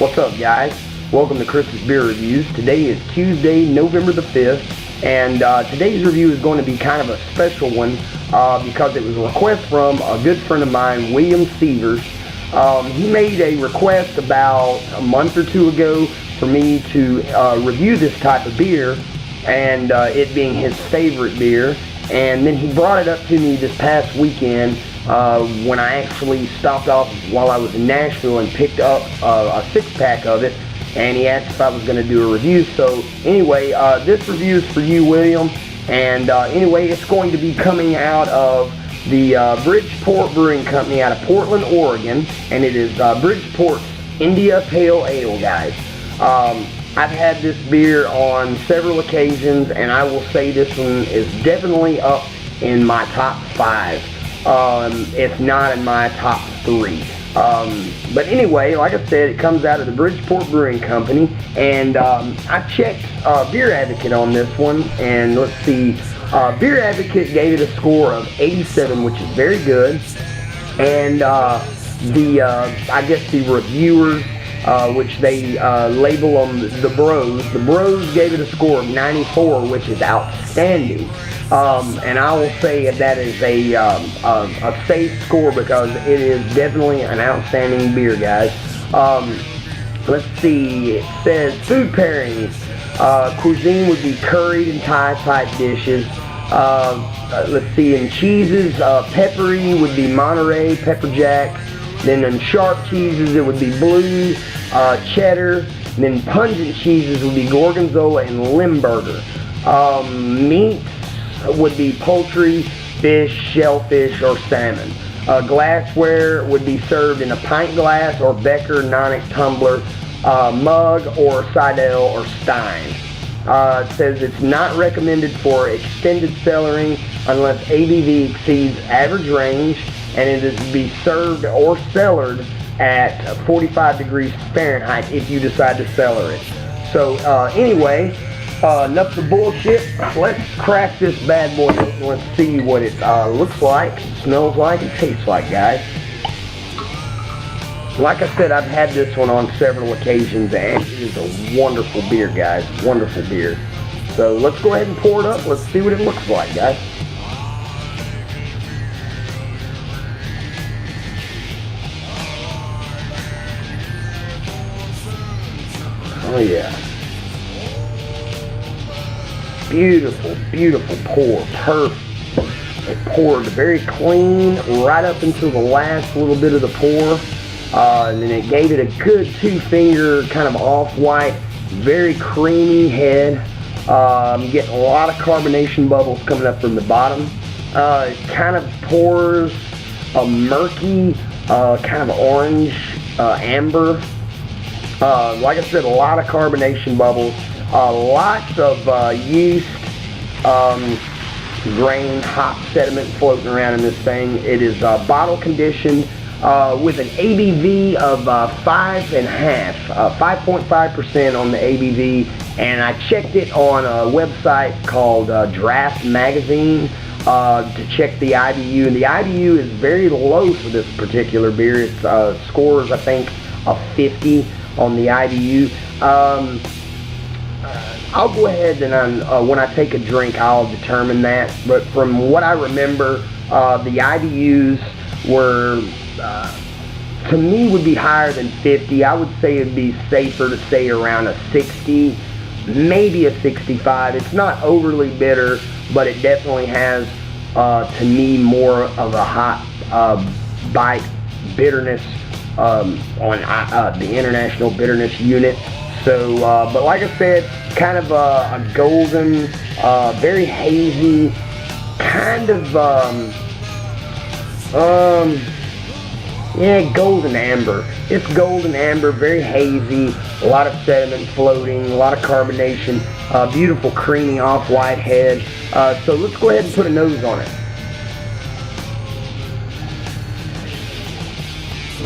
What's up, guys? Welcome to Chris's Beer Reviews. Today is Tuesday, November the 5th, and today's review is going to be kind of a special one because it was a request from a good friend of mine, William Severs. He made a request about a month or two ago for me to review this type of beer, and it being his favorite beer. And then he brought it up to me this past weekend when I actually stopped off while I was in Nashville and picked up a 6-pack of it, and he asked if I was going to do a review. So anyway, this review is for you, William, and anyway, it's going to be coming out of the Bridgeport Brewing Company out of Portland, Oregon, and it is Bridgeport's India Pale Ale, guys. I've had this beer on several occasions, and I will say this one is definitely up in my top 5. It's not in my top 3. But anyway, like I said, it comes out of the Bridgeport Brewing Company, and I checked Beer Advocate on this one, and let's see, Beer Advocate gave it a score of 87, which is very good, and I guess the reviewers, which they label them the Bros gave it a score of 94, which is outstanding. And I will say that is a safe score because it is definitely an outstanding beer, guys. Let's see, it says food pairings. Cuisine would be curried and Thai type dishes. Let's see, in cheeses, peppery would be Monterey, pepper jack. Then in sharp cheeses, it would be blue, cheddar. And then pungent cheeses would be Gorgonzola and Limburger. Meats would be poultry, fish, shellfish, or salmon. Glassware would be served in a pint glass or Becker Nonic tumbler, mug, or Seidel or Stein. It says it's not recommended for extended cellaring unless ABV exceeds average range, and it is to be served or cellared at 45 degrees Fahrenheit if you decide to cellar it. So anyway, enough of bullshit. Let's crack this bad boy open. Let's see what it looks like, smells like, and tastes like, guys. Like I said, I've had this one on several occasions, and it is a wonderful beer, guys. Wonderful beer. So let's go ahead and pour it up. Let's see what it looks like, guys. Oh yeah. Beautiful, beautiful pour. Perfect. It poured very clean right up until the last little bit of the pour. And then it gave it a good 2-finger kind of off-white, very creamy head. I'm getting a lot of carbonation bubbles coming up from the bottom. It kind of pours a murky, kind of orange, amber. Like I said, a lot of carbonation bubbles, lots of yeast, grain, hop sediment floating around in this thing. It is bottle conditioned with an ABV of 5.5, 5.5% on the ABV, and I checked it on a website called Draft Magazine to check the IBU, and the IBU is very low for this particular beer. It scores, I think, a 50 on the IBU. I'll go ahead and when I take a drink, I'll determine that. But from what I remember, the IBUs were, to me, would be higher than 50. I would say it'd be safer to say around a 60, maybe a 65. It's not overly bitter, but it definitely has, to me, more of a hot bite bitterness on the International Bitterness Unit. So, but like I said, kind of a golden, very hazy, kind of, yeah, golden amber. It's golden amber, very hazy, a lot of sediment floating, a lot of carbonation, beautiful creamy off-white head. So let's go ahead and put a nose on it.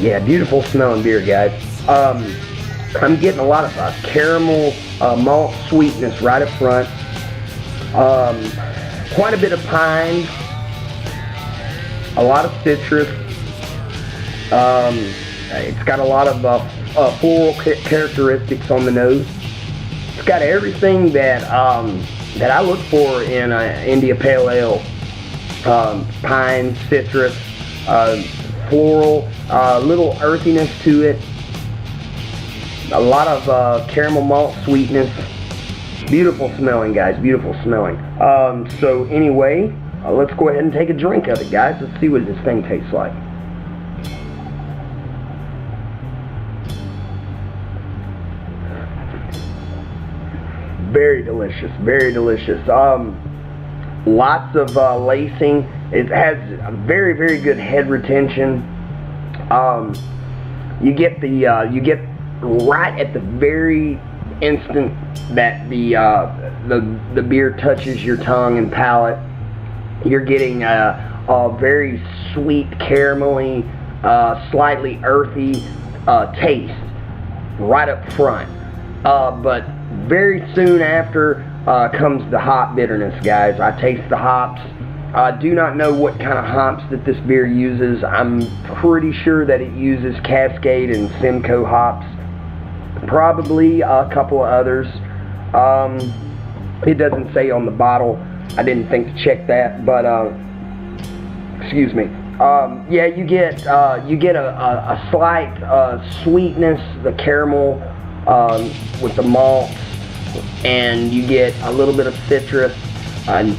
Yeah, beautiful smelling beer, guys. I'm getting a lot of caramel malt sweetness right up front. Quite a bit of pine. A lot of citrus. It's got a lot of floral characteristics on the nose. It's got everything that that I look for in an India Pale Ale. Pine, citrus, floral, little earthiness to it. A lot of caramel malt sweetness. Beautiful smelling, guys. Beautiful smelling. So anyway, let's go ahead and take a drink of it, guys. Let's see what this thing tastes like. Very delicious. Very delicious. Lots of lacing. It has a very, very good head retention. You get right at the very instant that the beer touches your tongue and palate, you're getting a very sweet, caramelly, slightly earthy taste right up front. But very soon after comes the hop bitterness, guys. I taste the hops. I do not know what kind of hops that this beer uses. I'm pretty sure that it uses Cascade and Simcoe hops. Probably a couple of others. It doesn't say on the bottle. I didn't think to check that, but excuse me. Yeah, you get a slight sweetness, the caramel with the malts, and you get a little bit of citrus, and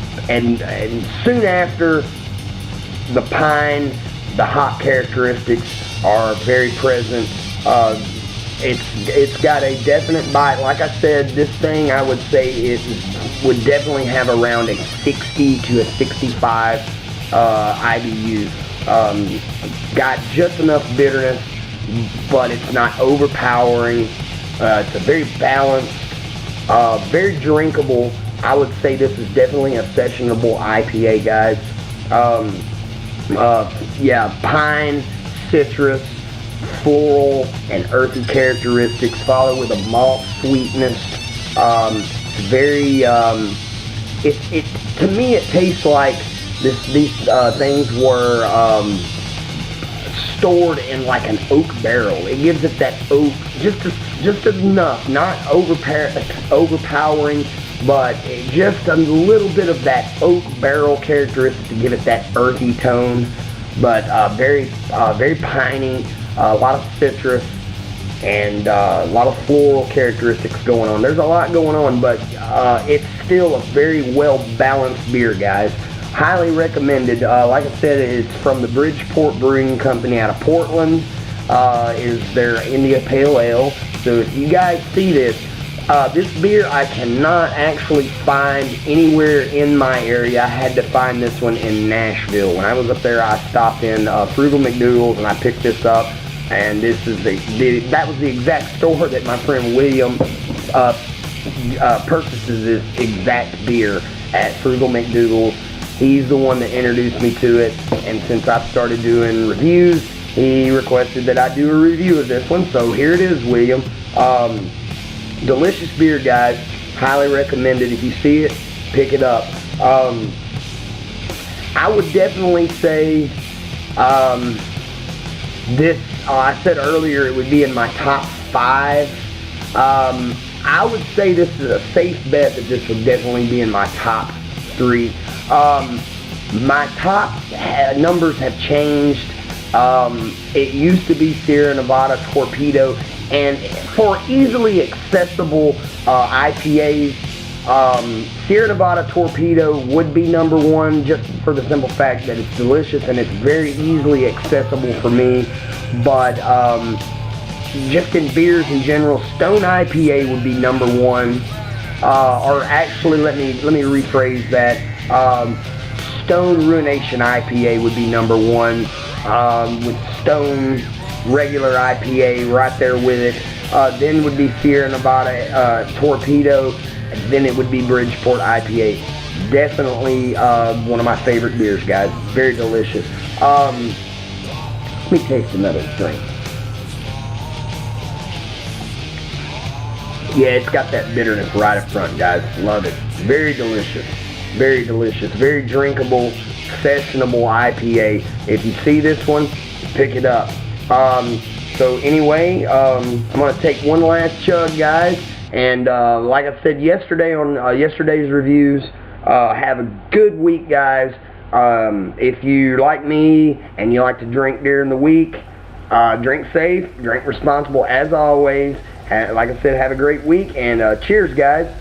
soon after, the pine, the hop characteristics are very present. It's got a definite bite. Like I said, this thing, I would say it would definitely have around a 60 to a 65 IBU. Got just enough bitterness, but it's not overpowering. It's a very balanced, very drinkable. I would say this is definitely a sessionable IPA, guys. Yeah, pine, citrus, floral, and earthy characteristics, followed with a malt sweetness. Very, to me, it tastes like these things were stored in like an oak barrel. It gives it that oak, just enough, not overpowering, but just a little bit of that oak barrel characteristic to give it that earthy tone. But very piney, a lot of citrus, and a lot of floral characteristics going on. There's a lot going on, but it's still a very well balanced beer, guys. Highly recommended. Like I said, it's from the Bridgeport Brewing Company out of Portland. Is their India Pale Ale. So if you guys see this, this beer I cannot actually find anywhere in my area. I had to find this one in Nashville. When I was up there, I stopped in Frugal McDougal's and I picked this up. And this is that was the exact store that my friend William purchases this exact beer at Frugal McDougal's. He's the one that introduced me to it, and since I've started doing reviews, he requested that I do a review of this one. So here it is, William. Delicious beer, guys. Highly recommended. If you see it, pick it up. I would definitely say this. I said earlier it would be in my top 5. I would say this is a safe bet that this would definitely be in my top 3. My top numbers have changed. It used to be Sierra Nevada Torpedo, and for easily accessible IPAs, Sierra Nevada Torpedo would be number 1, just for the simple fact that it's delicious and it's very easily accessible for me. But just in beers in general, Stone IPA would be number 1. Or actually, let me rephrase that. Stone Ruination IPA would be number 1, with Stone regular IPA right there with it. Then would be Sierra Nevada Torpedo, and then it would be Bridgeport IPA. Definitely one of my favorite beers, guys. Very delicious. Let me taste another drink. Yeah, it's got that bitterness right up front, guys. Love it. Very delicious. Very delicious. Very drinkable, sessionable IPA. If you see this one, pick it up. So anyway, I'm going to take one last chug, guys. And like I said yesterday on yesterday's reviews, have a good week, guys. If you like me and you like to drink during the week, drink safe, drink responsible as always. Like I said, have a great week, and cheers, guys.